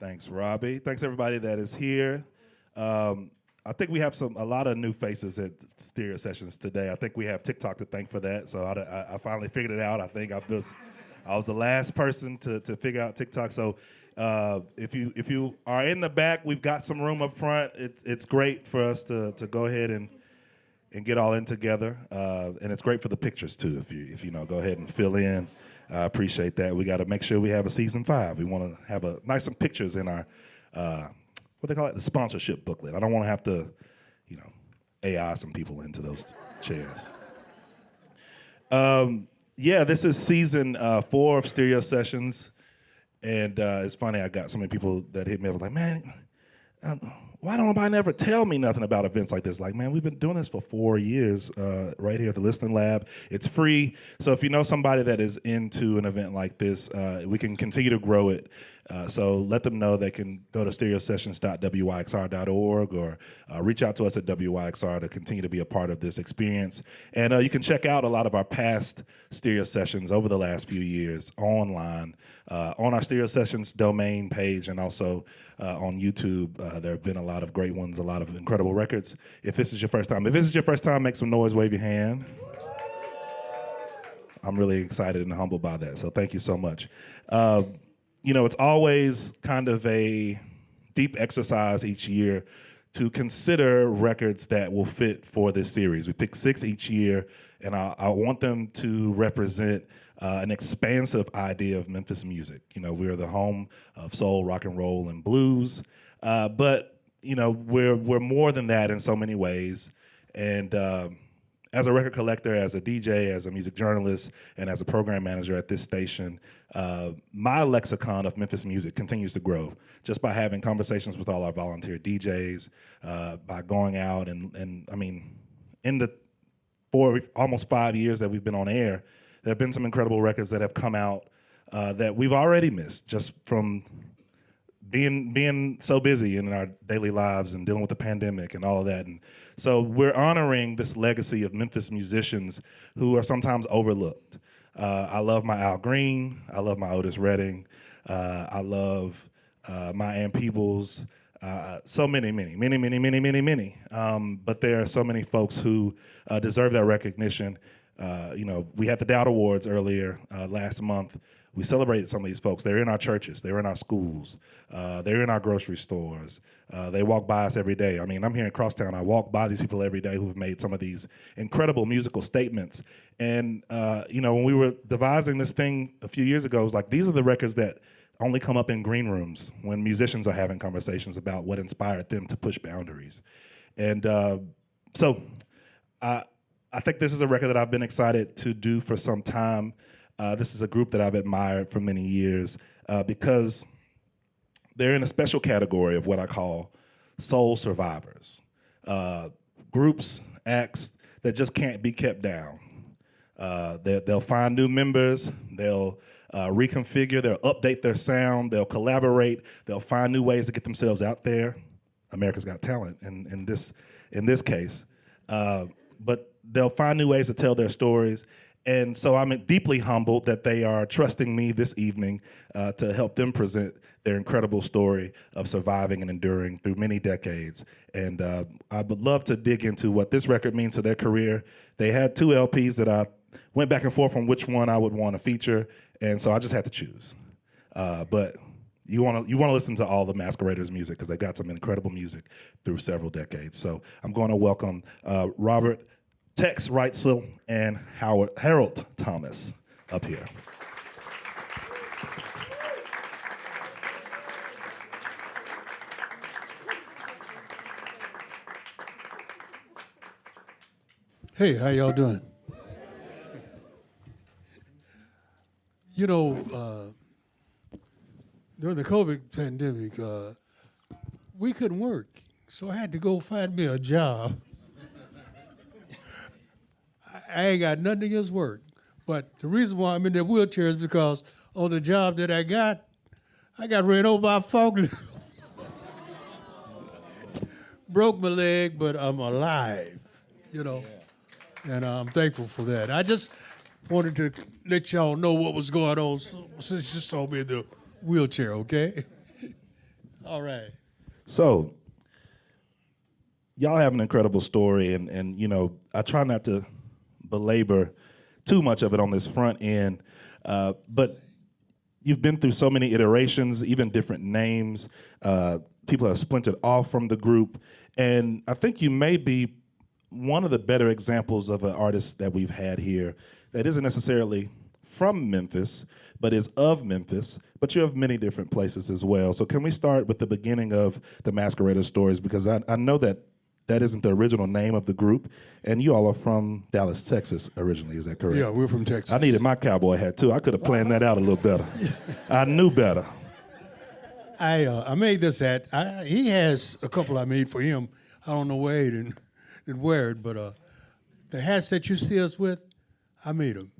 Thanks, Robbie. Thanks, everybody that is here. I think we have a lot of new faces at Stereo Sessions today. I think we have TikTok to thank for that. So I finally figured it out. I think I was the last person to figure out TikTok. So if you are in the back, we've got some room up front. It's great for us to go ahead and get all in together, and it's great for the pictures too. If you know, go ahead and fill in. I appreciate that. We got to make sure we have a season 5. We want to have some pictures in our what they call it, the sponsorship booklet. I don't want to have to, AI some people into those chairs. This is season 4 of Stereo Sessions, and it's funny. I got so many people that hit me up like, man. Why don't nobody ever tell me nothing about events like this? Like, man, we've been doing this for 4 years right here at the Listening Lab. It's free. So if you know somebody that is into an event like this, we can continue to grow it. So let them know they can go to stereosessions.wyxr.org or reach out to us at WYXR to continue to be a part of this experience. And you can check out a lot of our past Stereo Sessions over the last few years online on our Stereo Sessions domain page and also on YouTube. There have been a lot of great ones, a lot of incredible records. If this is your first time, make some noise, wave your hand. I'm really excited and humbled by that, so thank you so much. It's always kind of a deep exercise each year to consider records that will fit for this series. We pick 6 each year, and I want them to represent an expansive idea of Memphis music. We're the home of soul, rock and roll, and blues, but we're more than that in so many ways. And as a record collector, as a DJ, as a music journalist, and as a program manager at this station, my lexicon of Memphis music continues to grow just by having conversations with all our volunteer DJs, by going out and I mean, in the almost 5 years that we've been on air, there have been some incredible records that have come out that we've already missed just from being so busy in our daily lives and dealing with the pandemic and all of that. And so we're honoring this legacy of Memphis musicians who are sometimes overlooked. I love my Al Green. I love my Otis Redding. I love my Ann Peebles. So many. But there are so many folks who deserve that recognition. We had the Dowd Awards earlier last month. We celebrated some of these folks. They're in our churches. They're in our schools. They're in our grocery stores. They walk by us every day. I mean, I'm here in Crosstown. I walk by these people every day who have made some of these incredible musical statements. And, when we were devising this thing a few years ago, it was like, these are the records that only come up in green rooms when musicians are having conversations about what inspired them to push boundaries. And so I think this is a record that I've been excited to do for some time. This is a group that I've admired for many years because they're in a special category of what I call soul survivors. Groups, acts that just can't be kept down. They'll find new members, they'll reconfigure, they'll update their sound, they'll collaborate, they'll find new ways to get themselves out there. America's Got Talent in this case. But they'll find new ways to tell their stories. And so I'm deeply humbled that they are trusting me this evening to help them present their incredible story of surviving and enduring through many decades. And I would love to dig into what this record means to their career. They had 2 LPs that I went back and forth on which one I would want to feature, and so I just had to choose. But you want to listen to all the Masqueraders music because they got some incredible music through several decades. So I'm going to welcome Robert Tex Reitzel and Harold Thomas up here. Hey, how y'all doing? During the COVID pandemic, we couldn't work, so I had to go find me a job. I ain't got nothing against work, but the reason why I'm in that wheelchair is because on the job that I got ran over by a forklift. Broke my leg, but I'm alive, and I'm thankful for that. I just wanted to let y'all know what was going on since you saw me in the wheelchair, okay? All right. So, y'all have an incredible story, and you know, I try not to belabor too much of it on this front end, but you've been through so many iterations, even different names. People have splintered off from the group, and I think you may be one of the better examples of an artist that we've had here that isn't necessarily from Memphis, but is of Memphis, but you're of many different places as well. So can we start with the beginning of the Masqueraders stories? Because I know that that isn't the original name of the group, and you all are from Dallas, Texas originally, is that correct? Yeah, we're from Texas. I needed my cowboy hat too. I could have planned that out a little better. I knew better. I made this hat. He has a couple I made for him. I don't know where he didn't wear it, but the hats that you see us with, I made them.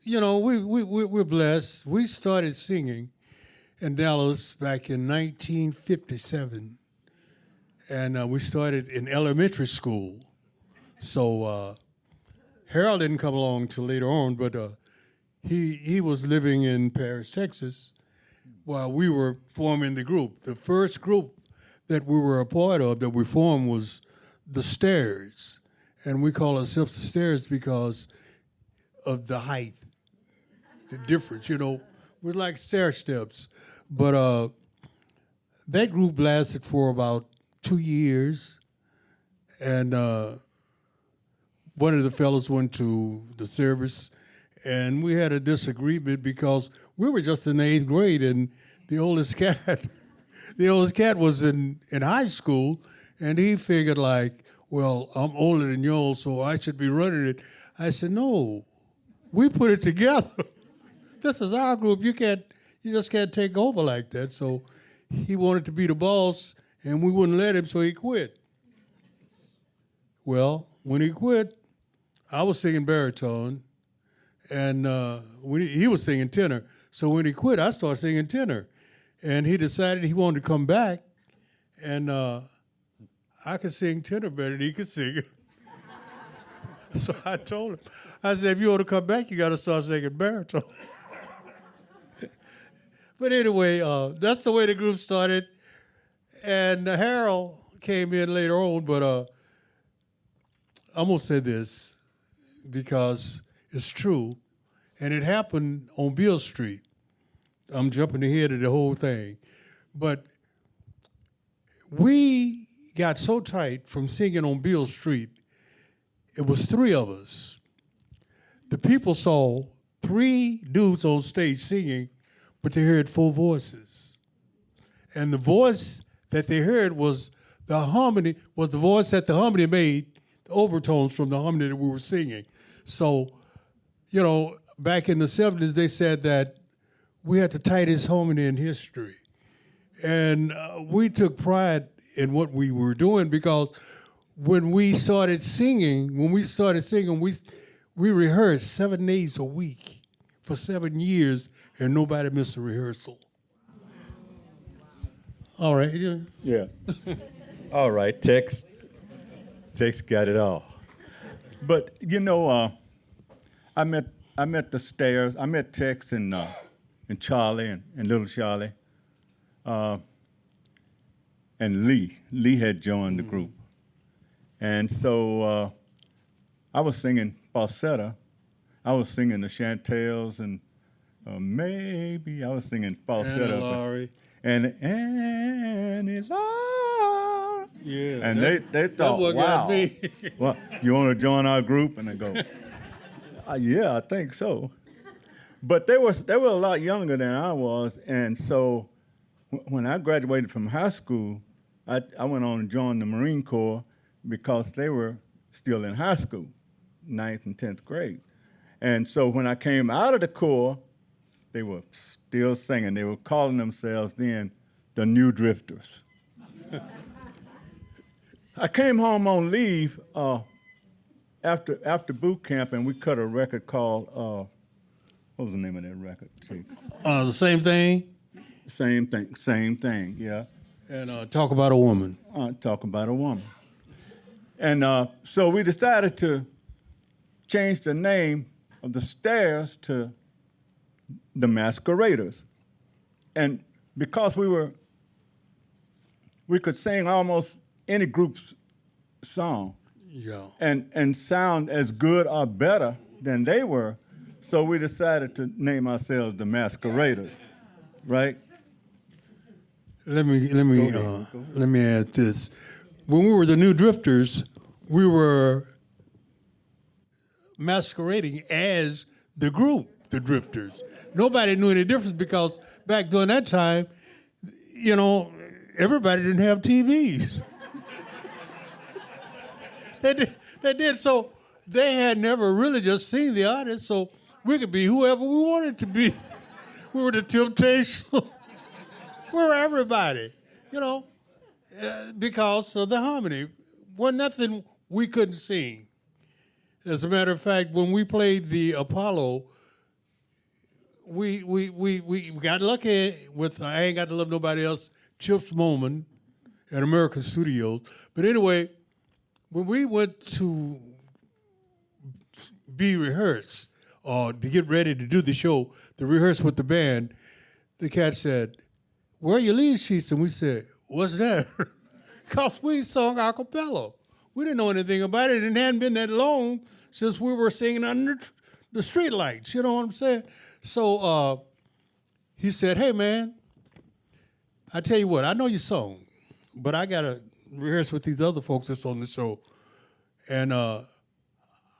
You know, we're blessed. We started singing in Dallas back in 1957, and we started in elementary school. So Harold didn't come along till later on, but he was living in Paris, Texas, while we were forming the group. The first group that we were a part of that we formed was the Stairs, and we call ourselves the Stairs because of the height, the difference. You know, we're like stair steps. But that group lasted for about 2 years, and one of the fellows went to the service, and we had a disagreement because we were just in the 8th grade, and the oldest cat was in high school, and he figured like, well, I'm older than y'all, so I should be running it. I said, no, we put it together. This is our group. You just can't take over like that. So he wanted to be the boss, and we wouldn't let him, so he quit. Well, when he quit, I was singing baritone, and he was singing tenor. So when he quit, I started singing tenor. And he decided he wanted to come back, and I could sing tenor better than he could sing. So I told him, I said, if you want to come back, you got to start singing baritone. But anyway, that's the way the group started. And Harold came in later on, but I'm going to say this because it's true, and it happened on Beale Street. I'm jumping ahead of the whole thing. But we got so tight from singing on Beale Street, it was 3 of us. The people saw 3 dudes on stage singing, but they heard 4 voices. And the voice that they heard was the harmony, was the voice that the harmony made, the overtones from the harmony that we were singing. So, you know, back in the 70s, they said that we had the tightest harmony in history. And we took pride in what we were doing because when we started singing, we rehearsed 7 days a week for 7 years, and nobody missed a rehearsal. All right. Yeah. All right, Tex got it all. But you know, I met the Stairs. I met Tex and Charlie and little Charlie, and Lee. Lee had joined the group, and so I was singing falsetto. I was singing the chantels, and maybe I was singing falsetto. Annie Laurie. And Annie Laurie. Yeah. And they thought, what wow. got me. Well, you want to join our group? And I go, yeah, I think so. But they were a lot younger than I was, and so when I graduated from high school, I went on to join the Marine Corps because they were still in high school, 9th and 10th grade. And so when I came out of the Corps, they were still singing. They were calling themselves then the New Drifters. I came home on leave after boot camp, and we cut a record called, what was the name of that record? The same thing? Same thing, yeah. And Talk About a Woman. Talk About a Woman. And so we decided to change the name of the Stairs to the Masqueraders. And because we could sing almost any group's song Yeah. and sound as good or better than they were. So we decided to name ourselves the Masqueraders, right? Let me ahead. let me add this. When we were the New Drifters, we were masquerading as the group, the Drifters. Nobody knew any difference because back during that time, you know, everybody didn't have TVs. They did, so they had never really just seen the artist, so we could be whoever we wanted to be. We were the Temptations. We were everybody, you know, because of the harmony. Wasn't nothing we couldn't sing. As a matter of fact, when we played the Apollo, we got lucky with I Ain't Got to Love Nobody Else, Chip's Moment at American Studios. But anyway, when we went to be rehearsed or to get ready to do the show, to rehearse with the band, the cat said, "Where are your lead sheets?" And we said, "What's that?" Because we sung a cappella. We didn't know anything about it. It hadn't been that long since we were singing under the street lights. You know what I'm saying? So he said, "Hey, man, I tell you what, I know you sung, but I got to rehearse with these other folks that's on the show. And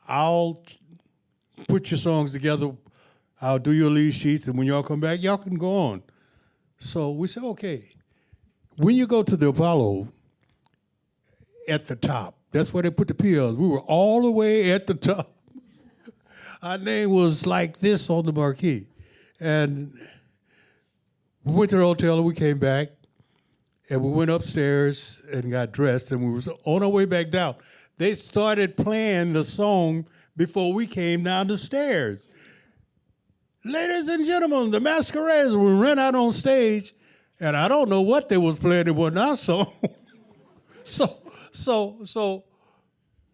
I'll put your songs together. I'll do your lead sheets, and when y'all come back, y'all can go on." So we said, okay. When you go to the Apollo, at the top, that's where they put the PLs. We were all the way at the top. Our name was like this on the marquee. And we went to the hotel and we came back and we went upstairs and got dressed and we were on our way back down. They started playing the song before we came down the stairs. Ladies and gentlemen, the Masqueraders. We ran out on stage, and I don't know what they was playing. It wasn't our song. So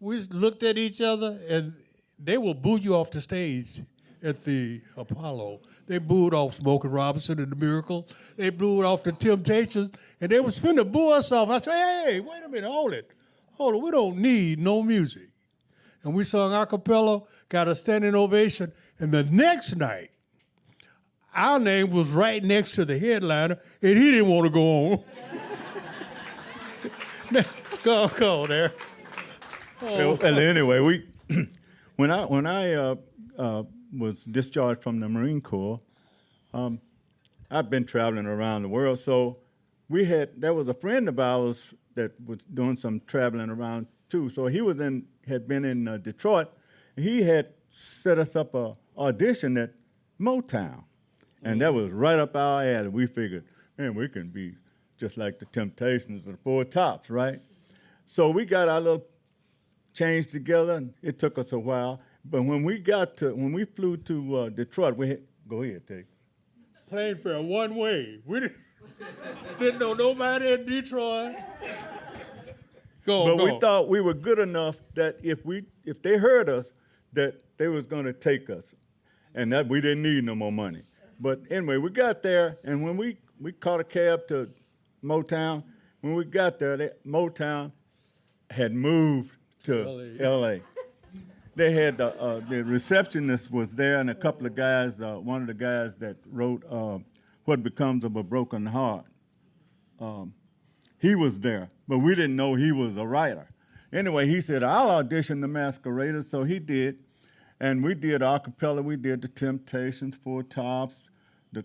we looked at each other, and they will boo you off the stage at the Apollo. They booed off Smokey Robinson and the Miracles. They booed off the Temptations, and they was finna boo us off. I said, "Hey, wait a minute, hold it. We don't need no music." And we sung a cappella, got a standing ovation, and the next night, our name was right next to the headliner, and he didn't want to go on. Go there. Well, anyway, when I was discharged from the Marine Corps, I've been traveling around the world. So there was a friend of ours that was doing some traveling around too. So he had been in Detroit. And he had set us up a audition at Motown. And that was right up our alley. We figured, man, we can be just like the Temptations or the Four Tops, right? So we got our little change together, and it took us a while. But when we flew to Detroit, go ahead, take. Plane fare one way. We didn't know nobody in Detroit. Go. We thought we were good enough that if they heard us, that they was going to take us, and that we didn't need no more money. But anyway, we got there, and when we caught a cab to Motown, when we got there, Motown had moved to L.A. They had the receptionist was there, and a couple of guys. One of the guys that wrote "What Becomes of a Broken Heart," he was there, but we didn't know he was a writer. Anyway, he said, "I'll audition the Masqueraders," so he did, and we did a cappella. We did the Temptations, Four Tops, the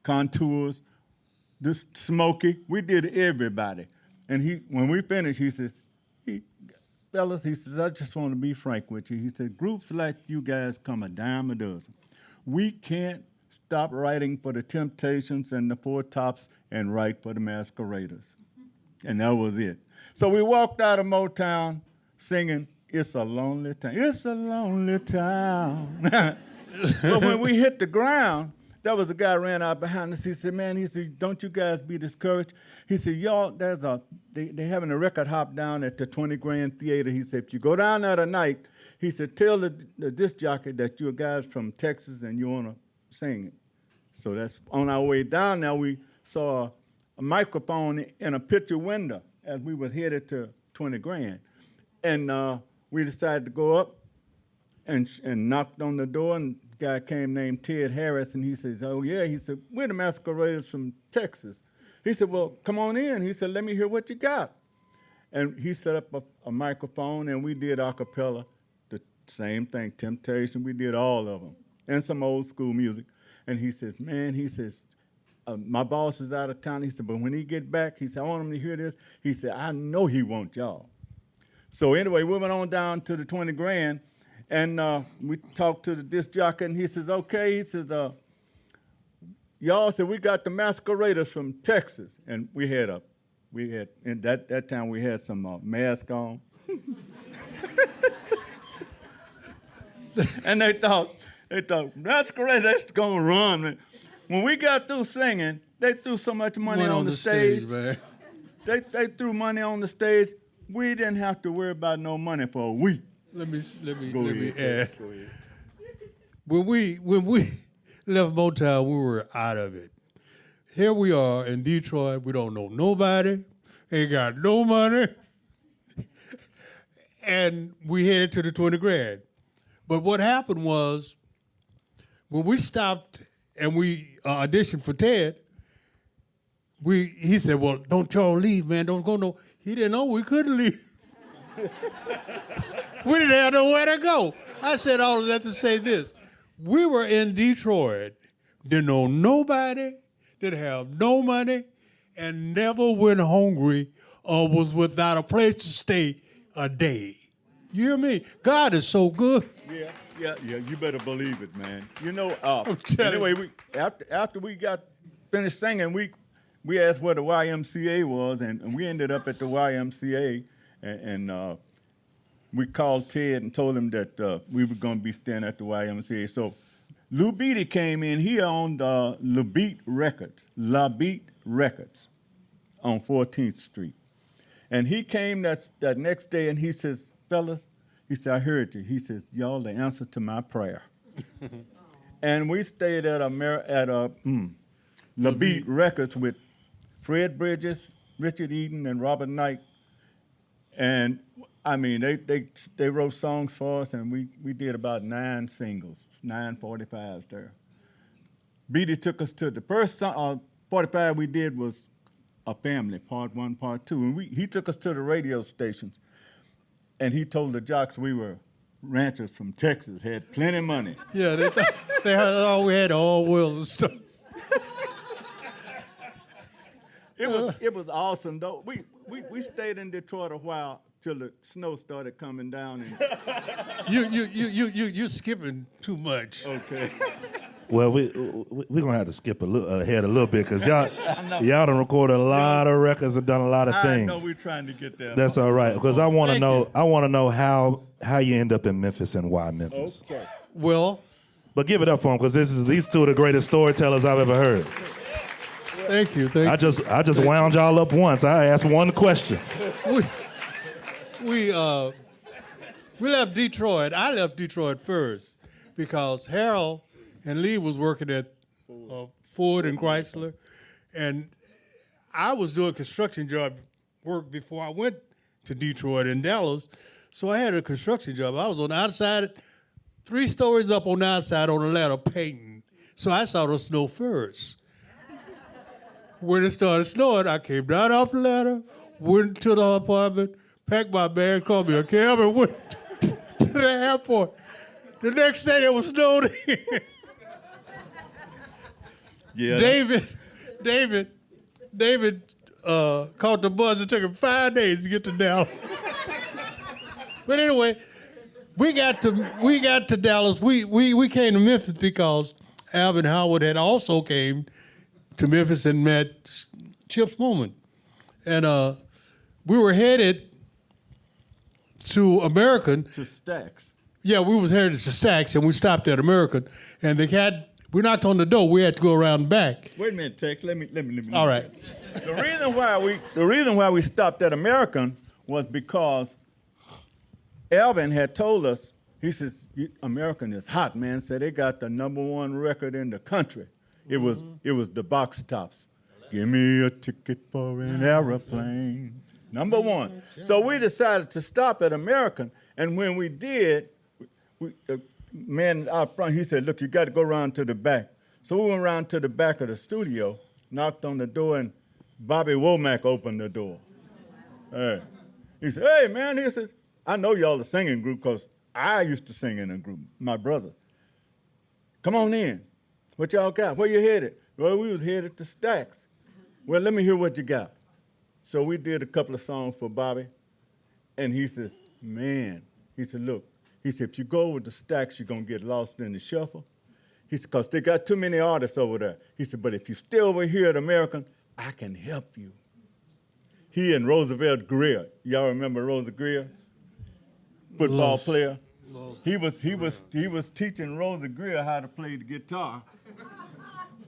Contours, the Smokey. We did everybody, and when we finished, he says, "Fellas," he says, "I just want to be frank with you." He said, "Groups like you guys come a dime a dozen. We can't stop writing for the Temptations and the Four Tops and write for the Masqueraders." And that was it. So we walked out of Motown singing, "It's a Lonely Town. It's a Lonely Town." But when we hit the ground, there was a guy ran out behind us. He said, "Man," he said, "don't you guys be discouraged." He said, "Y'all, they having a record hop down at the 20 Grand Theater." He said, "If you go down there tonight," he said, "tell the disc jockey that you're guys from Texas and you want to sing it." So that's on our way down now. We saw a microphone in a picture window as we were headed to 20 grand. And we decided to go up and knocked on the door, and a guy came named Ted Harris, and he says, oh, yeah. He said, we're the Masqueraders from Texas. He said, well, come on in. He said, let me hear what you got. And he set up a microphone, and we did a cappella, the same thing, Temptation. We did all of them, and some old school music. And he says, man, he says, my boss is out of town. He said, but when he get back, he said, I want him to hear this. He said, I know he wants y'all. So anyway, we went on down to the 20 grand, and we talked to the disc jockey, and he says, okay. He says, y'all said we got the Masqueraders from Texas, and we had in that time we had some mask on, and they thought Masqueraders that's gonna run. Man. When we got through singing, they threw so much money on the stage. Man. They threw money on the stage. We didn't have to worry about no money for a week. Let me ahead. add. When we left Motown, we were out of it. Here we are in Detroit. We don't know nobody. Ain't got no money. And we headed to the 20 grand. But what happened was, when we stopped and we auditioned for Ted, he said, well, don't y'all leave, man. Don't go no. He didn't know we couldn't leave. We didn't have nowhere to go. I said all of that to say this. We were in Detroit, didn't know nobody, didn't have no money, and never went hungry or was without a place to stay a day. You hear me? God is so good. Yeah. You better believe it, man. You know. Anyway, after we got finished singing, we asked where the YMCA was, and we ended up at the YMCA, and we called Ted and told him that we were going to be staying at the YMCA. So Lou Beatty came in. He owned La Beat Records on 14th Street. And he came that next day, and he says, fellas, he said, I heard you. He says, y'all the answer to my prayer. And we stayed at La Beat Records with Fred Bridges, Richard Eden, and Robert Knight. And I mean, they wrote songs for us, and we did about 9 singles, 9 45s there. Beatty took us to the first 45 we did was A Family, Part 1, Part 2. And he took us to the radio stations, and he told the jocks we were ranchers from Texas, had plenty of money. Yeah, they thought we had all wheels and stuff. It was awesome though. We stayed in Detroit a while till the snow started coming down. And You're skipping too much. Okay. Well, we're gonna have to skip ahead a little bit because y'all done recorded a lot of records and done a lot of things. I know we're trying to get there. That's all right because I want to know how you end up in Memphis and why Memphis. Okay. Well, but give it up for them because these two are the greatest storytellers I've ever heard. Thank you. I just wound y'all up once. I asked one question. We left Detroit. I left Detroit first because Harold and Lee was working at Ford and Chrysler, and I was doing construction job work before I went to Detroit and Dallas. So I had a construction job. I was on the outside, 3 stories up on the outside on the ladder painting. So I saw the snow first. When it started snowing, I came down off the ladder, went to the apartment, packed my bag, called me a cab, and went to the airport. The next day, there was snow there. Yeah. David caught the bus. It took him 5 days to get to Dallas. But anyway, we got to Dallas. We came to Memphis because Alvin Howard had also came to Memphis and met Chip's Moment. And we were headed to American. To Stax. Yeah, we was headed to Stax, and we stopped at American. And we knocked on the door. We had to go around back. Wait a minute, Tex. Let me. All right. The reason why we stopped at American was because Alvin had told us, he says, American is hot, man. Said they got the #1 record in the country. It was the Box Tops. Give me a ticket for an airplane. Number one. So we decided to stop at American, and when we did, man out front, he said, look, you got to go around to the back. So we went around to the back of the studio, knocked on the door, and Bobby Womack opened the door. Hey. He said, hey, man, he says, I know y'all the singing group because I used to sing in a group, my brother. Come on in. What y'all got? Where you headed? Well, we was headed to Stax. Well, let me hear what you got. So we did a couple of songs for Bobby, and he says, man, he said, look, he said, if you go with the Stax, you're going to get lost in the shuffle. He said, because they got too many artists over there. He said, but if you stay over here at American, I can help you. He and Roosevelt Greer, y'all remember Roosevelt Greer? Football player. He was teaching Rosa Greer how to play the guitar,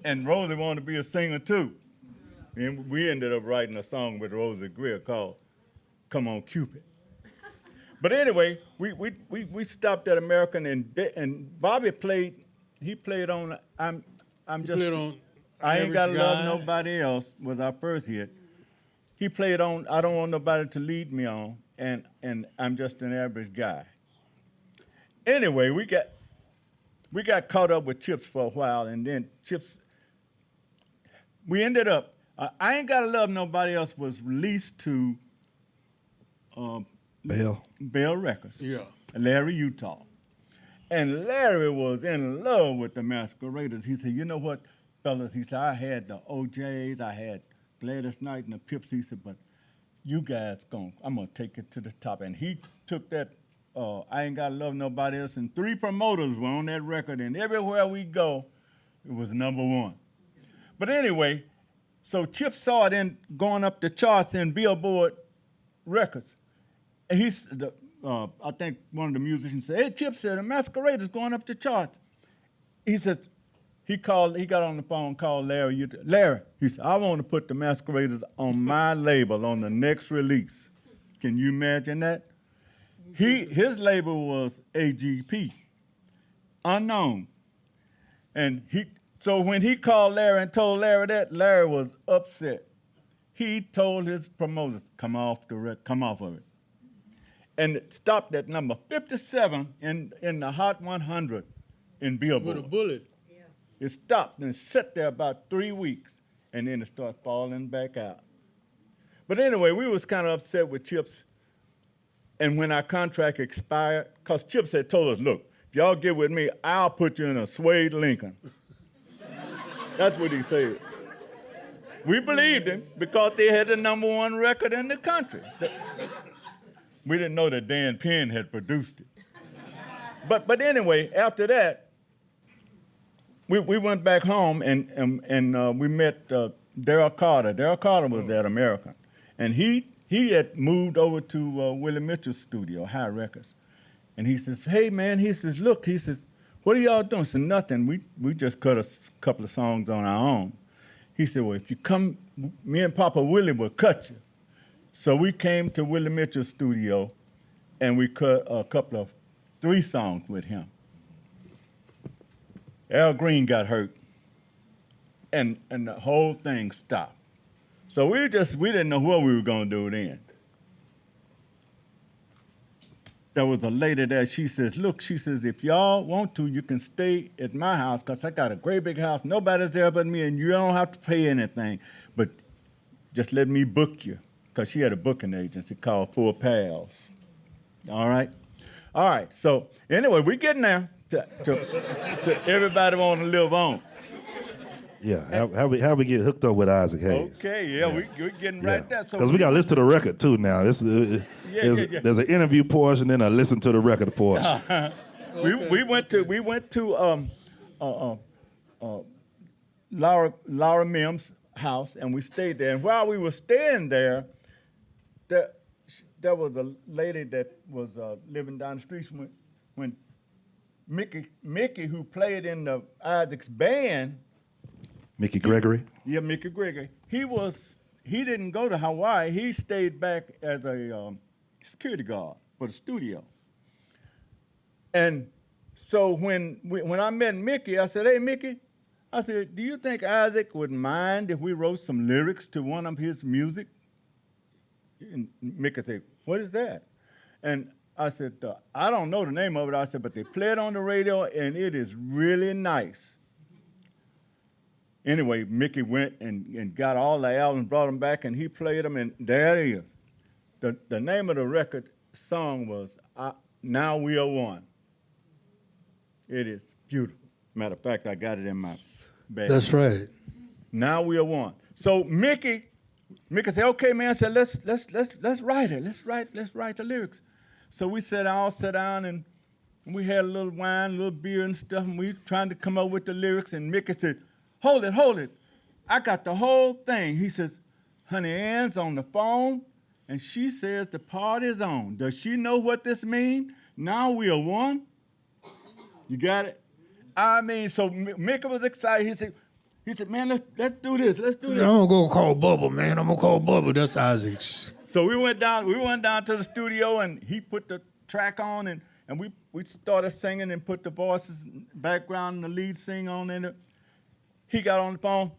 and Rosa wanted to be a singer too. And we ended up writing a song with Rosa Greer called "Come On Cupid." But anyway, we stopped at American, and Bobby played. He played on I Ain't Gotta Love Nobody Else was our first hit. He played on I Don't Want Nobody to Lead Me On, and I'm Just an Average Guy. Anyway, we got caught up with Chips for a while, and then Chips, we ended up, I Ain't Gotta Love Nobody Else was released to Bell Records. Yeah. Larry Utah. And Larry was in love with the Masqueraders. He said, you know what, fellas? He said, I had the OJs, I had Gladys Knight and the Pips. He said, but you guys I'm gonna take it to the top. And he took that I Ain't Gotta Love Nobody Else, and 3 promoters were on that record, and everywhere we go, it was number 1. But anyway, so Chip saw it going up the charts in Billboard Records. And I think one of the musicians said, hey, Chip said, the Masqueraders going up the charts. He said, he got on the phone, called Larry. Larry, he said, I want to put the Masqueraders on my label on the next release. Can you imagine that? His label was AGP, unknown. And so when he called Larry and told Larry that, Larry was upset. He told his promoters, come off of it. And it stopped at number 57 in the Hot 100 in Billboard. With a bullet. Yeah. It stopped and sat there about 3 weeks, and then it started falling back out. But anyway, we was kind of upset with Chips. And when our contract expired, because Chips had told us, look, if y'all get with me, I'll put you in a suede Lincoln. That's what he said. We believed him because they had the number 1 record in the country. We didn't know that Dan Penn had produced it. But anyway, after that, we went back home and we met Darryl Carter. Darryl Carter was at American. And he had moved over to Willie Mitchell's studio, High Records. And he says, hey, man, he says, look, he says, what are y'all doing? I said, nothing. We just cut a couple of songs on our own. He said, well, if you come, me and Papa Willie will cut you. So we came to Willie Mitchell's studio, and we cut a couple of 3 songs with him. Al Green got hurt, and the whole thing stopped. So we didn't know what we were gonna do then. There was a lady there, she says, look, she says, if y'all want to, you can stay at my house, because I got a great big house, nobody's there but me, and you don't have to pay anything, but just let me book you, because she had a booking agency called Four Pals. All right? All right, so anyway, we're getting there to everybody want to live on. Yeah, how we get hooked up with Isaac Hayes? Okay, yeah. We're getting right there. Because we got to listen to the record too now. There's an interview portion, then a listen to the record portion. We went to Laura Mims' house, and we stayed there. And while we were staying there was a lady that was living down the street when Mickey, who played in the Isaac's band. Mickey Gregory? Yeah, Mickey Gregory. He didn't go to Hawaii. He stayed back as a security guard for the studio. And so when I met Mickey, I said, hey, Mickey, I said, do you think Isaac would mind if we wrote some lyrics to one of his music? And Mickey said, what is that? And I said, I don't know the name of it. I said, but they play it on the radio, and it is really nice. Anyway, Mickey went and got all the albums, brought them back, and he played them, and there it is. The name of the record song was Now We Are One. It is beautiful. Matter of fact, I got it in my bag. That's right. Now We Are One. So Mickey said, okay, man, said, let's write it. Let's write the lyrics. So we sat down, and we had a little wine, a little beer and stuff, and we trying to come up with the lyrics, and Mickey said, hold it. I got the whole thing. He says, Honey Ann's on the phone, and she says the party's on. Does she know what this means? Now we are one. You got it? I mean, so Mickey was excited. He said, man, let's do this. Let's do this. I'm gonna go call Bubba, man. I'm gonna call Bubba. That's Isaac's. So we went down to the studio, and he put the track on, and we started singing and put the voices, background, and the lead sing on in it. He got on the phone.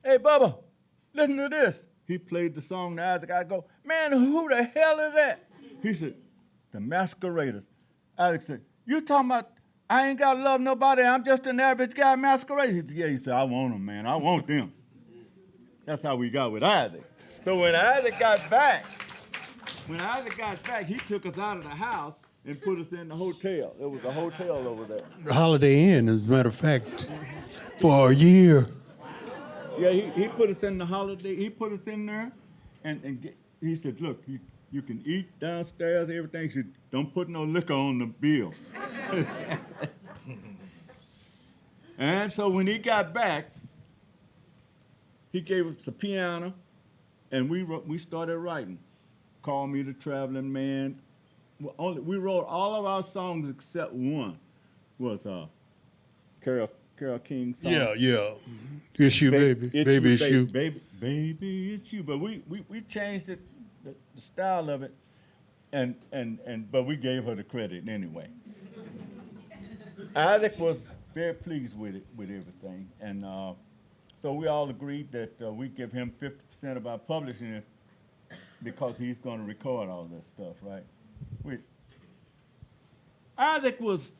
Hey, Bubba, listen to this. He played the song to Isaac. I go, man, who the hell is that? He said, the Masqueraders. Isaac said, you talking about I ain't got to love nobody, I'm just an average guy masquerading? He said, yeah. He said, I want them, man. I want them. That's how we got with Isaac. So when Isaac got back, he took us out of the house and put us in the hotel. There was a hotel over there. The Holiday Inn, as a matter of fact, for a year. Yeah, he put us in the Holiday. He put us in there, and he said, look, you can eat downstairs, everything. He said, don't put no liquor on the bill. And so when he got back, he gave us a piano, and we started writing. Call Me the Traveling Man. We wrote all of our songs except one was Carole King's song. Yeah. It's you, baby. Baby, it's you. Baby, it's you. But we changed it, the style of it, but we gave her the credit anyway. Isaac was very pleased with everything, and so we all agreed that we give him 50% of our publishing it because he's going to record all this stuff, right? Isaac was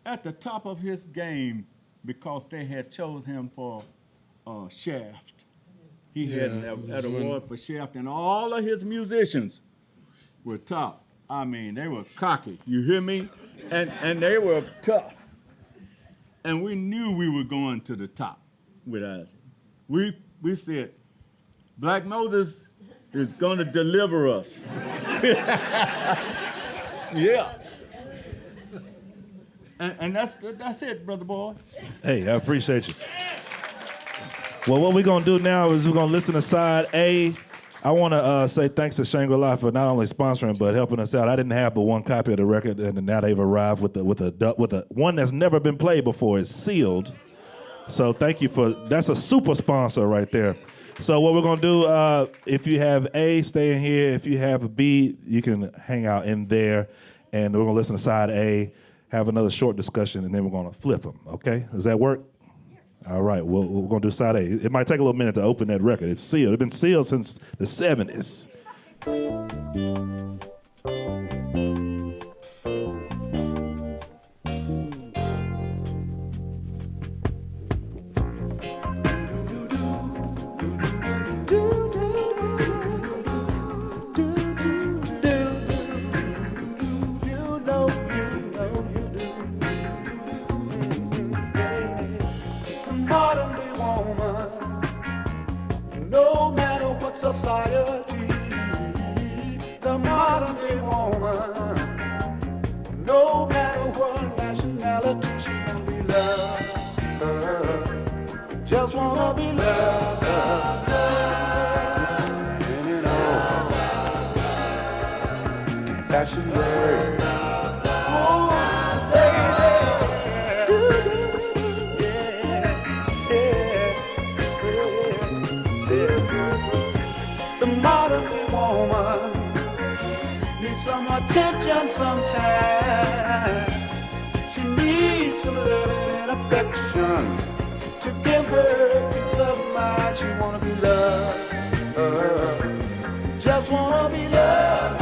at the top of his game because they had chose him for Shaft. He had that award for Shaft, and all of his musicians were top. I mean, they were cocky, you hear me? And they were tough. And we knew we were going to the top with Isaac. We said, Black Moses is going to deliver us. Yeah. And that's it, brother boy. Hey, I appreciate you. Well, what we're going to do now is we're going to listen to side A. I want to say thanks to Shangri-La for not only sponsoring but helping us out. I didn't have but one copy of the record, and now they've arrived with a one that's never been played before. It's sealed. So thank you that's a super sponsor right there. So what we're going to do, if you have A, stay in here. If you have a B, you can hang out in there. And we're going to listen to side A, have another short discussion, and then we're going to flip them, okay? Does that work? All right, we're going to do side A. It might take a little minute to open that record. It's sealed. It's been sealed since the 70s. Society, the modern day woman, no matter what nationality, she wanna be loved, just wanna be loved, any and all, fashion way. Modern woman needs some attention sometimes. She needs some loving affection, to give her peace of mind. She wanna be loved, just wanna be loved,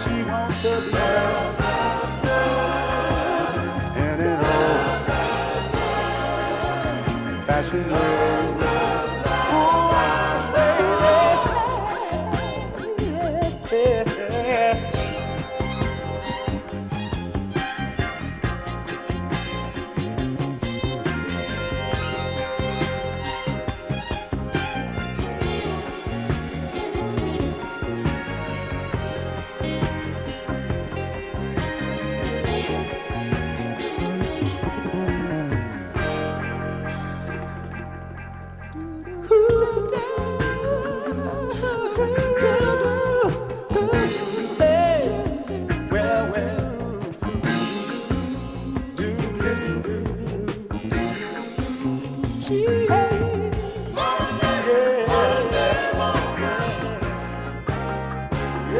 She wants to be loved, and in old fashioned way.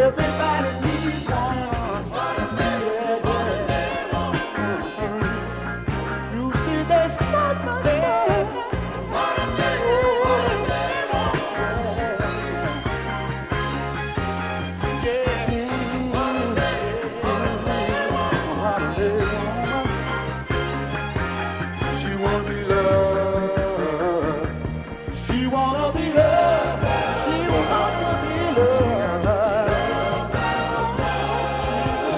Everybody needs one. You see, there's somebody. She wanna be loved. She wanna be loved. She wants to be loved.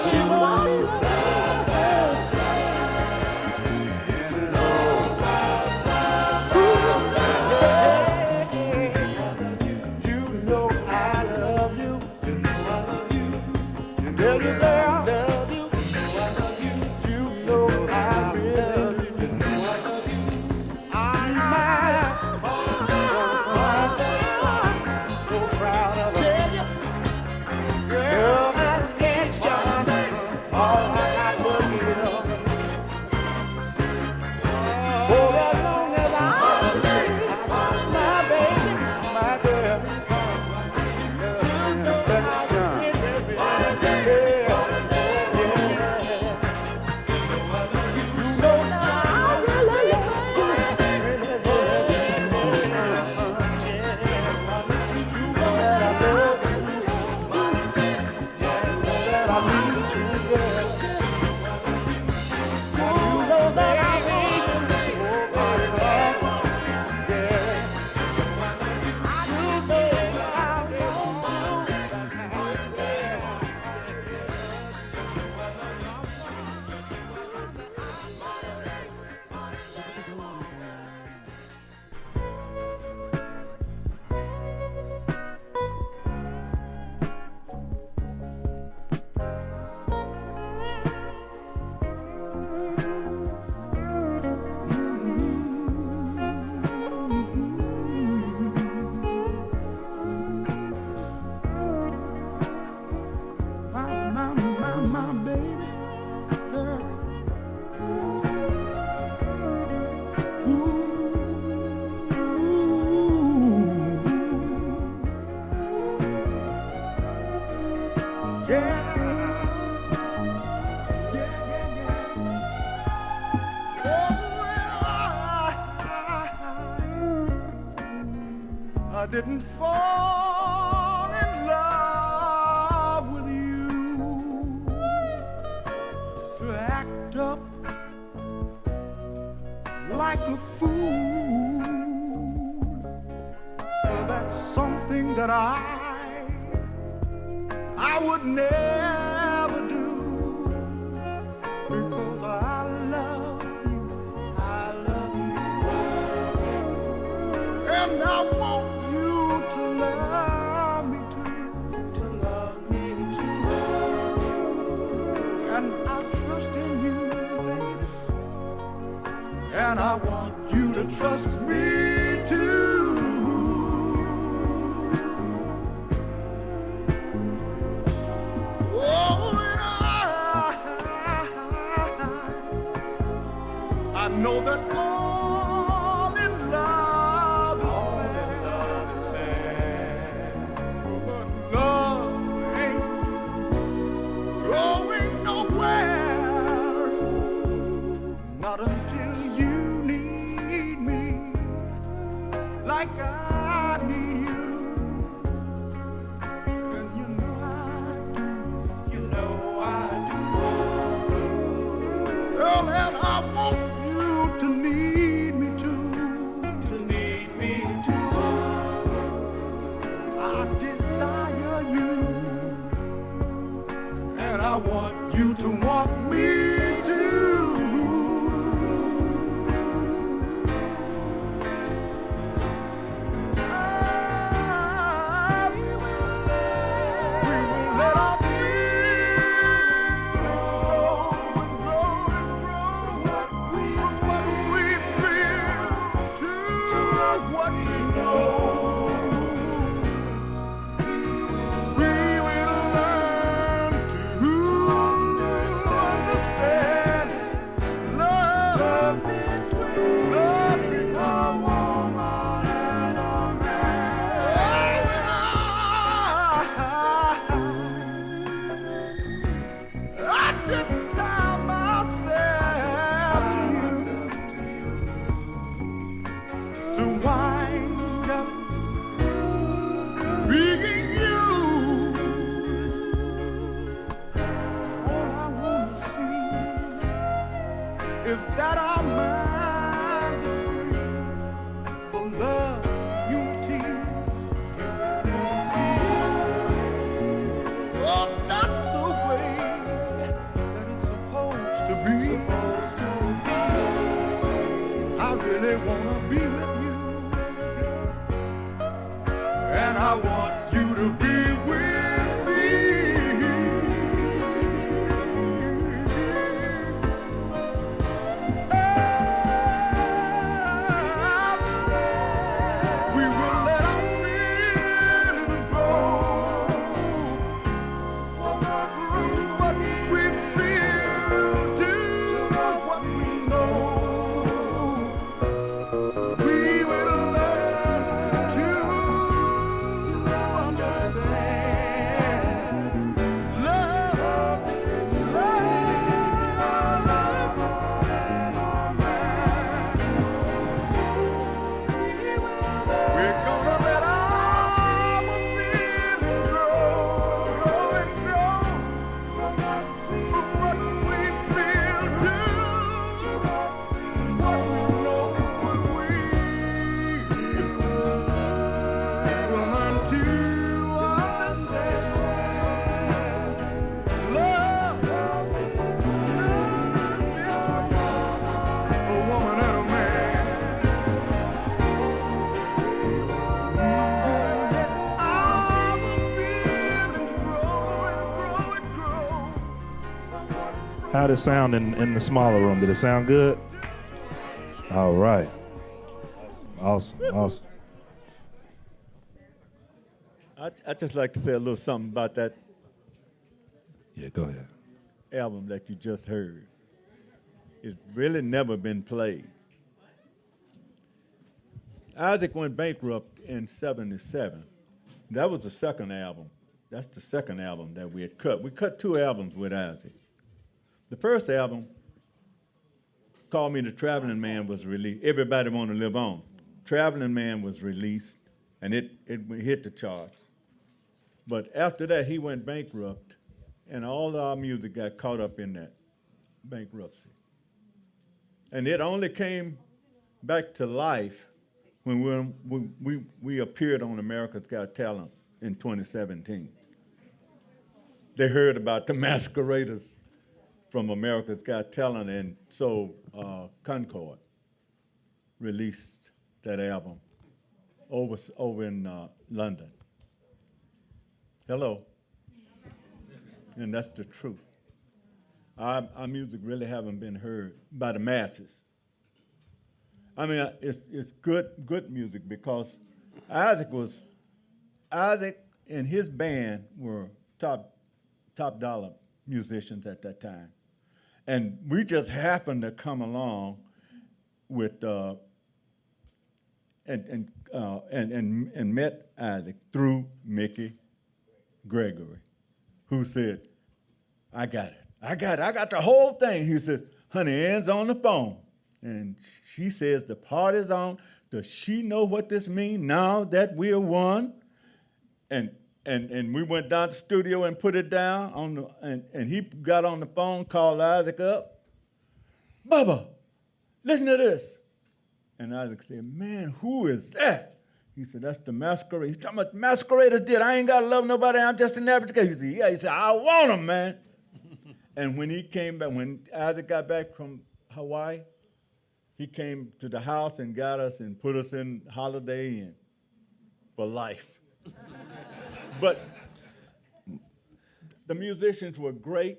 She wants to be loved. You know I love you. You know I love you. You know I love you. You know I love you. You know I love you. I'm so proud of her. Girl, I can't jump. All I got was you. For as long as I was my baby, my girl. My baby, I didn't fall in love with you to act up like a fool. Well, that's something that I would never do, because I love you, and I want you to love me too, and I trust in you, baby, and I want you to trust me too. I know that all in love is fair, but love ain't going nowhere, like I need you. And you know I do. You know I do. Girl, and I want you to need me too. To need me too. I desire you. And I want you to want me too. If that our minds are free for love, unity, oh, that's the way that it's supposed to be. I really wanna be with you, and I want you to be with me. We will let our feelings grow. What we feel to what we know. We will learn to understand. Love, we're gonna let our feelings grow and grow. From what we feel to what we know, what we will learn to understand. Love, a woman and a man. How did it sound in the smaller room? Did it sound good? All right. Awesome. I just like to say a little something about that Yeah, go ahead. album that you just heard. It's really never been played. Isaac went bankrupt in '77. That was the second album. That's the second album that we had cut. We cut 2 albums with Isaac. The first album, Call Me the Traveling Man, was released. Everybody Want to Live On. Traveling Man was released, and it hit the charts. But after that, he went bankrupt, and all of our music got caught up in that bankruptcy. And it only came back to life when we appeared on America's Got Talent in 2017. They heard about the Masqueraders from America's Got Talent, and so Concord released that album over in London. Hello. And that's the truth. Our music really haven't been heard by the masses. I mean, it's good music because Isaac and his band were top dollar musicians at that time. And we just happened to come along with and met Isaac through Mickey Gregory, who said, I got the whole thing. He says, honey, Ann's on the phone. And she says the party's on. does she know what this means now that we're one? And we went down to the studio and put it down on the, and he got on the phone, called Isaac up. Bubba, listen to this. And Isaac said, man, who is that? He said, that's the Masqueraders. He's talking about the Masqueraders did. I ain't got to love nobody. I'm just an average guy. He said, yeah. He said, I want him, man. And when he came back, when Isaac got back from Hawaii, he came to the house and got us and put us in Holiday Inn for life. But the musicians were great.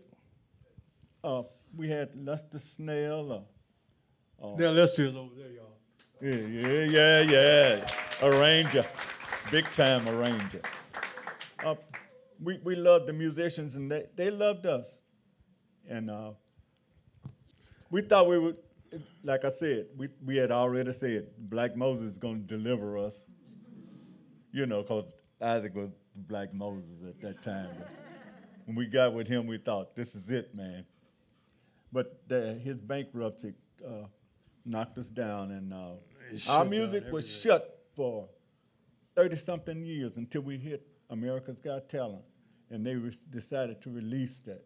We had Lester Snell. Now Lester's over there, y'all. Yeah. Arranger, big time arranger. We loved the musicians and they loved us. And we thought we would, like I said, we had already said Black Moses is going to deliver us, because Isaac was Black Moses at that time. But when we got with him, we thought, this is it, man. But his bankruptcy knocked us down, and our music was shut for 30-something years until we hit America's Got Talent, and they decided to release that.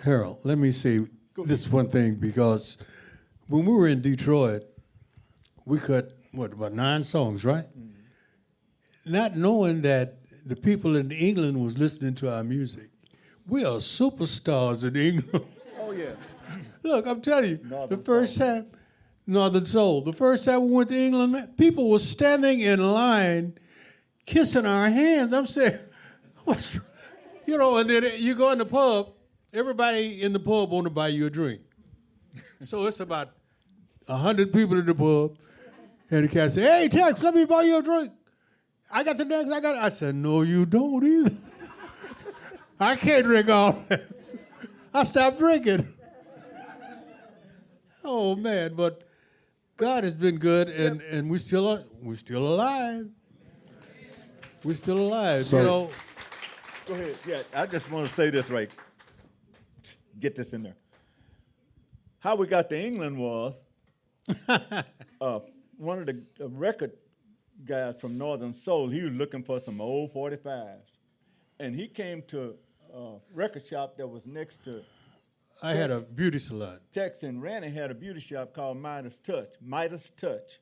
Harold, let me say this one thing, because when we were in Detroit, we cut, about 9 songs, right? Mm-hmm. Not knowing that the people in England was listening to our music. We are superstars in England. Oh, yeah. Look, I'm telling you, Northern Soul. The first time we went to England, man, people were standing in line, kissing our hands. I'm saying, and then you go in the pub, everybody in the pub want to buy you a drink. So it's about 100 people in the pub, and the cat say, hey, Tex, let me buy you a drink. I got the next, I said, no, you don't either. I can't drink all that. I stopped drinking. Oh, man, but God has been good, and we're still alive. We're still alive, So, Go ahead. Yeah, I just want to say this right. Get this in there. How we got to England was one of the record guys from Northern Soul, he was looking for some old 45s. And he came to a record shop that was next to I had a beauty salon. Tex and Randy had a beauty shop called Midas Touch.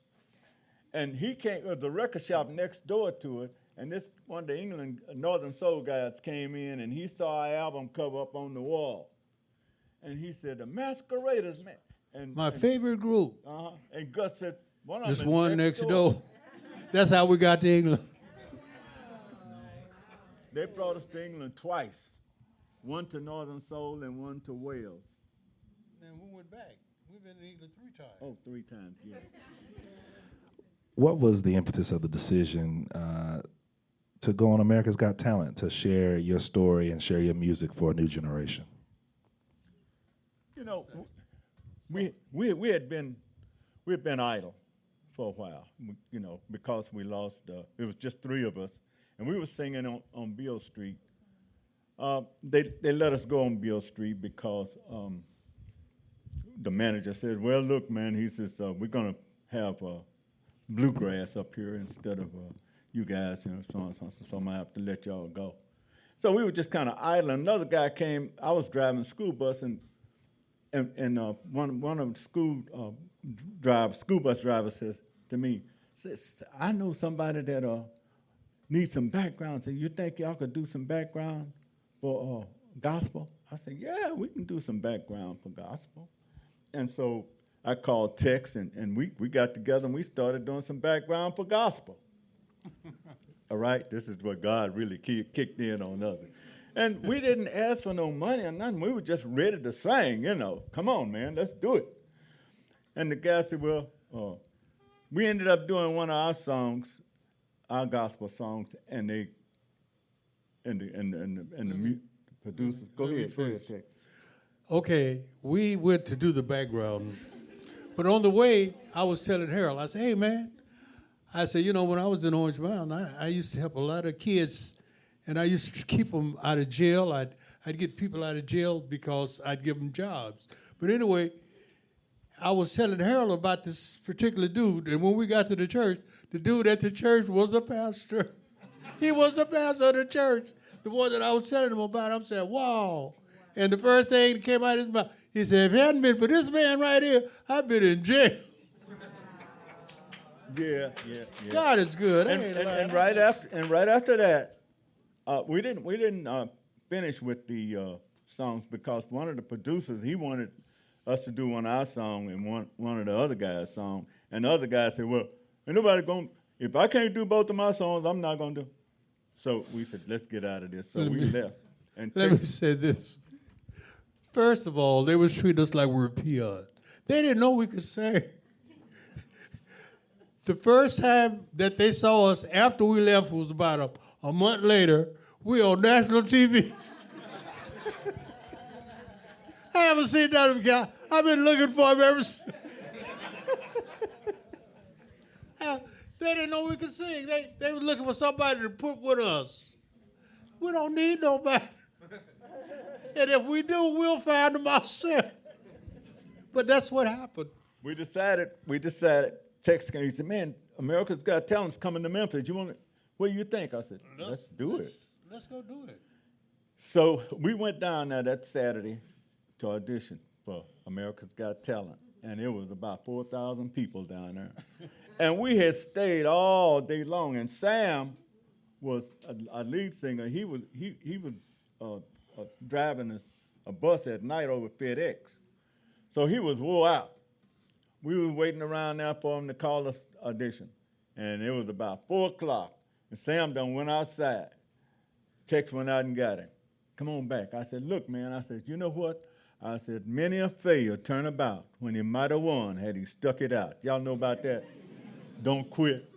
And he came, the record shop next door to it, and this one of the England Northern Soul guys came in, and he saw our album cover up on the wall. And he said, the Masqueraders, man. My favorite group. And Gus said, one of them This is one next door. That's how we got to England. They brought us to England twice. One to Northern Soul and one to Wales. And we went back. We've been to England 3 times. Oh, 3 times, yeah. what was the impetus of the decision to go on America's Got Talent, to share your story and share your music for a new generation? We had been idle for a while, because we lost. It was just 3 of us, and we were singing on Beale Street. They let us go on Beale Street because the manager said, "Well, look, man," he says, "we're gonna have bluegrass up here instead of you guys, so on, so I'm gonna have to let y'all go." So we were just kind of idle. Another guy came. I was driving a school bus, and one of the school bus drivers says to me, "I know somebody that needs some background. So you think y'all could do some background for gospel?" I said, "Yeah, we can do some background for gospel." And so I called Tex, and we got together and we started doing some background for gospel. All right, this is what God really kicked in on us. And we didn't ask for no money or nothing. We were just ready to sing, Come on, man, let's do it. And the guy said, well, we ended up doing one of our songs, our gospel songs, and the producers. Go ahead, Tex. Okay, we went to do the background. But on the way, I was telling Harold, I said, hey, man, when I was in Orange Mountain, I used to help a lot of kids, and I used to keep them out of jail. I'd get people out of jail because I'd give them jobs. But anyway, I was telling Harold about this particular dude, and when we got to the church, the dude at the church was a pastor. He was a pastor of the church, the one that I was telling him about. I'm saying, wow. And the first thing that came out of his mouth, he said, if it hadn't been for this man right here, I'd been in jail. Yeah. God is good. And right after that, we didn't finish with the songs because one of the producers, he wanted us to do one of our songs and one of the other guys' songs. And the other guy said, well, ain't nobody going, if I can't do both of my songs, I'm not going to do. So we said, let's get out of this. So we left. And Let me say this. First of all, they was treating us like we were peons. They didn't know we could sing. The first time that they saw us after we left was about a month later. We on national TV. I haven't seen that guy. I've been looking for him ever since. They didn't know we could sing. They were looking for somebody to put with us. We don't need nobody. And if we do, we'll find them ourselves. But that's what happened. we decided, text him, he said, man, America's Got Talent's coming to Memphis. What do you think? I said, let's do it. Let's go do it. So we went down there that Saturday to audition for America's Got Talent. And it was about 4,000 people down there. And we had stayed all day long. And Sam was a lead singer. He was driving a bus at night over FedEx. So he was wore out. We were waiting around there for him to call us audition. And it was about 4 o'clock. And Sam done went outside. Tex went out and got him. Come on back. I said, look, man, I said, you know what? I said, many a failure turn about when he might have won had he stuck it out. Y'all know about that? Don't quit.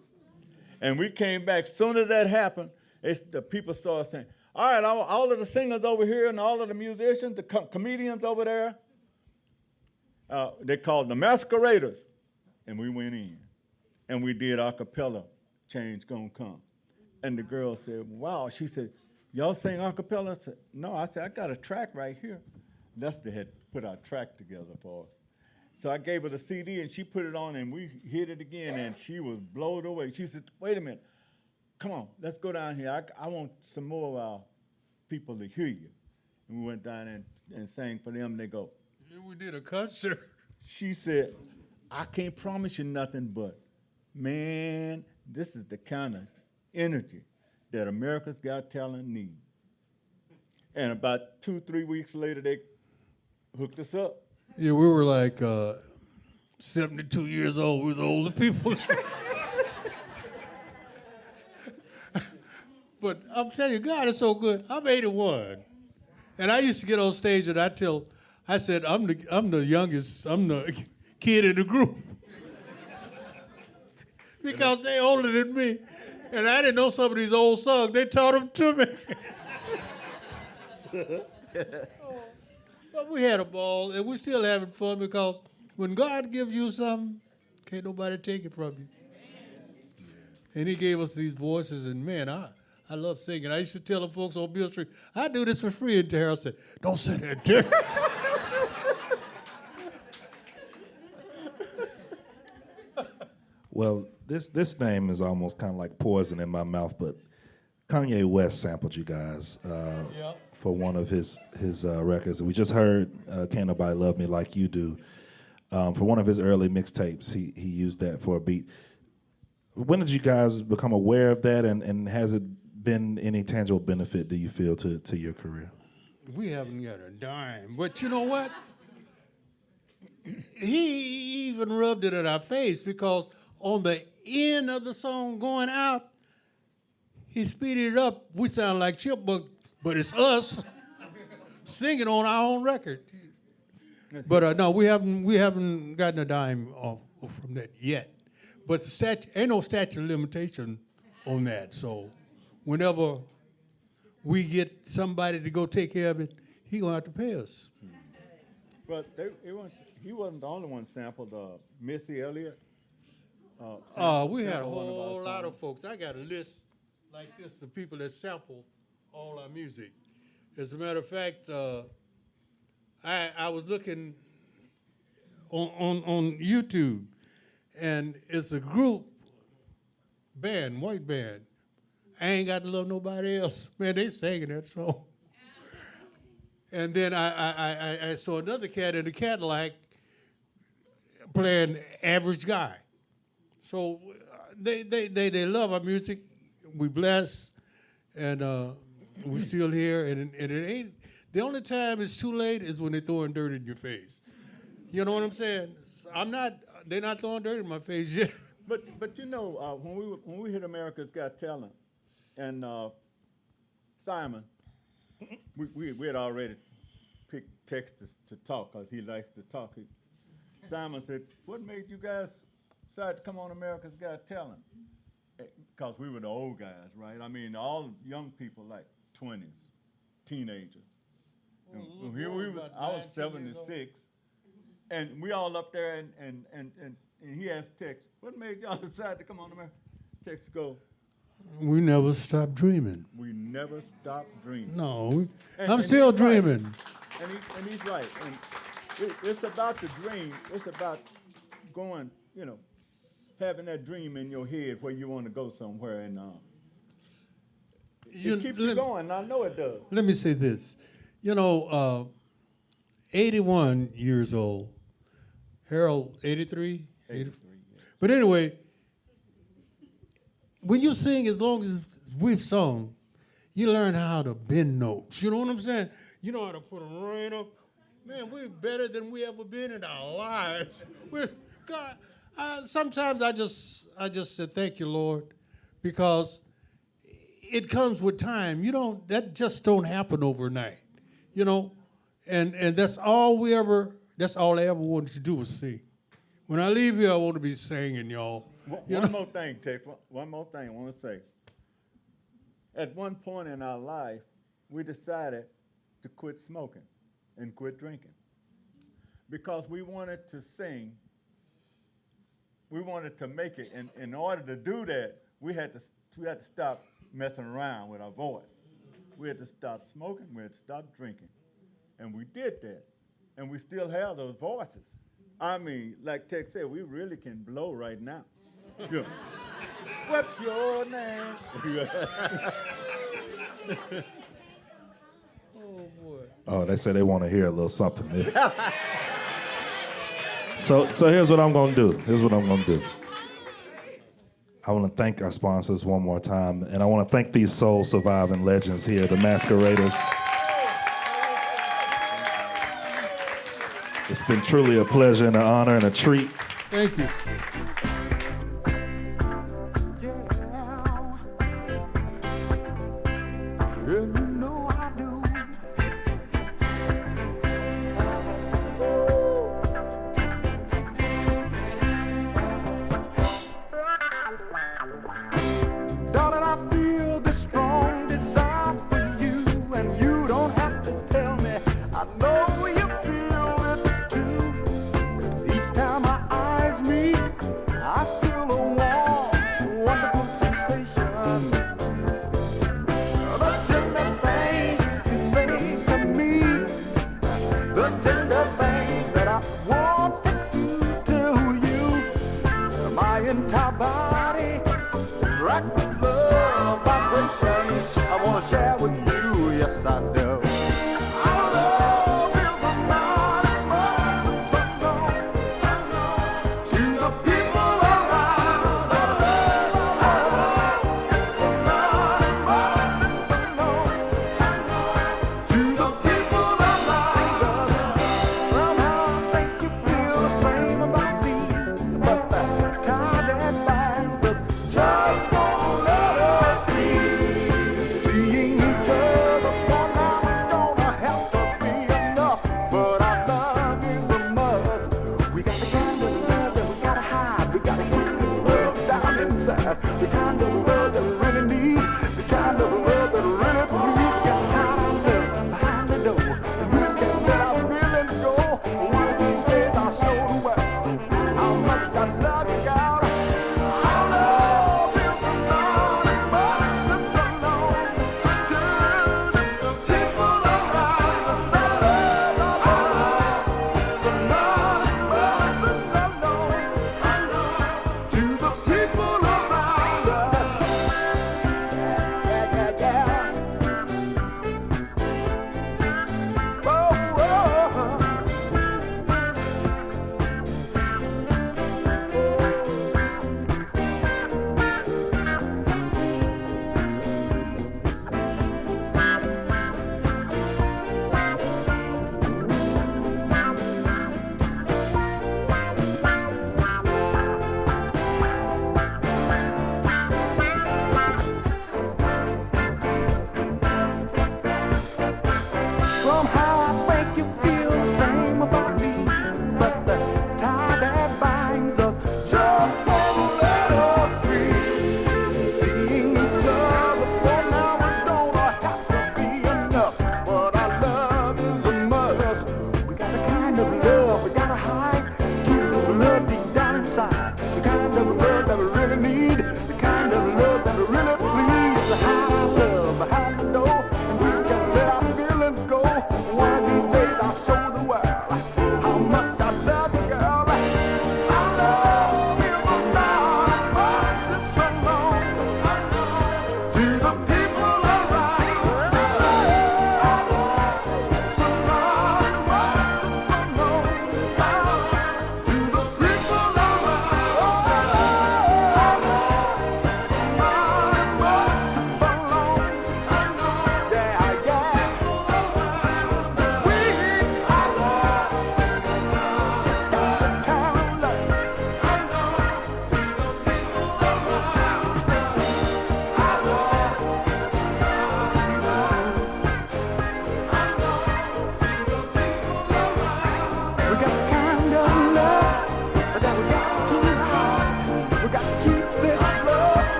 And we came back. Soon as that happened, the people started saying, all right, all of the singers over here and all of the musicians, the comedians over there, they called the Masqueraders. And we went in. And we did a cappella, Change Gonna Come. And the girl said, wow. She said, y'all sing a cappella? I said, no. I said, I got a track right here. Lester had put our track together for us. So I gave her the CD, and she put it on, and we hit it again, and she was blown away. She said, wait a minute. Come on, let's go down here. I want some more of our people to hear you. And we went down and sang for them, and they go. Yeah, we did a concert. She said, I can't promise you nothing, but, man, this is the kind of energy that America's Got Talent needs. And about 2-3 weeks later, they hooked us up. Yeah, we were like 72 years old. We were the older people. But I'm telling you, God is so good. I'm 81. And I used to get on stage and I said, I'm the youngest, I'm the kid in the group. Because they older than me. And I didn't know some of these old songs. They taught them to me. But we had a ball, and we're still having fun because when God gives you something, can't nobody take it from you. And he gave us these voices, and man, I love singing. I used to tell the folks on Beale Street, I do this for free. And Harold said, don't say that, Terry. Well, this name is almost kind of like poison in my mouth, but Kanye West sampled you guys for one of his records. We just heard Can't Nobody Love Me Like You Do. For one of his early mixtapes, he used that for a beat. When did you guys become aware of that, and has it been any tangible benefit, do you feel, to your career? We haven't got a dime. But you know what? He even rubbed it in our face because on the end of the song going out, he speeded it up. We sound like Chipmunk, but it's us singing on our own record. But no, we haven't gotten a dime off from that yet. But ain't no statute of limitation on that. So whenever we get somebody to go take care of it, he gonna have to pay us. But he wasn't the only one sampled. Missy Elliott. We had a whole lot of folks. I got a list like this of people that sample all our music. As a matter of fact, I was looking on YouTube, and it's a group band, white band. I ain't got to love nobody else. Man, they singing that song. And then I saw another cat in a Cadillac playing Average Guy. So they love our music. We bless, and we're still here. And it ain't, the only time it's too late is when they're throwing dirt in your face. You know what I'm saying? They're not throwing dirt in my face yet. But you know, when we hit America's Got Talent, and Simon, we had already picked Texas to talk because he likes to talk. Simon said, "What made you guys decide to come on America's Got Talent?" Because we were the old guys, right? I mean, all young people like 20s, teenagers. And here we were. I was 76, and we all up there, and he asked Tex, "What made y'all decide to come on America?" Tex go, We never stop dreaming. "We never stopped dreaming." No, And I'm still he's right. dreaming. And he's right. And it's about the dream. It's about going, you know, having that dream in your head where you want to go somewhere, and it keeps you going. I know it does. Let me say this. 81 years old. Harold, 83? 83, yeah. But anyway, when you sing as long as we've sung, you learn how to bend notes. You know what I'm saying? You know how to put them right up. Man, we're better than we ever been in our lives. God, sometimes I just say thank you, Lord, because it comes with time. That just don't happen overnight, and that's all I ever wanted to do was sing. When I leave here, I want to be singing, y'all. One more thing, Tex. One more thing I want to say. At one point in our life, we decided to quit smoking and quit drinking because we wanted to sing. We wanted to make it, and in order to do that, we had to stop messing around with our voice. We had to stop smoking. We had to stop drinking, and we did that, and we still have those voices. I mean, like Tex said, we really can blow right now. Yeah. What's your name? Oh boy. Oh, they say they want to hear a little something. So here's what I'm going to do. I want to thank our sponsors one more time, and I want to thank these soul surviving legends here, the Masqueraders. It's been truly a pleasure and an honor and a treat. Thank you. Darling, I feel the strong desire for you, and you don't have to tell me. I know you feel it too. Each time my eyes meet, I feel a warm, wonderful sensation. The tender things you say to me, the tender things that I want to do to you, my entire body. Rock with love vibrations I want to share with you, yes I do. Our love is a night and sun gone. To the people around us, our love is a night and sun gone. To the people around us, somehow I think you feel the same about me, but the time that binds us just won't let us be. Seeing each other for now gonna have to be enough, but our love is a must. We got the kind of love that we gotta hide. We gotta keep the love down inside. The kind of love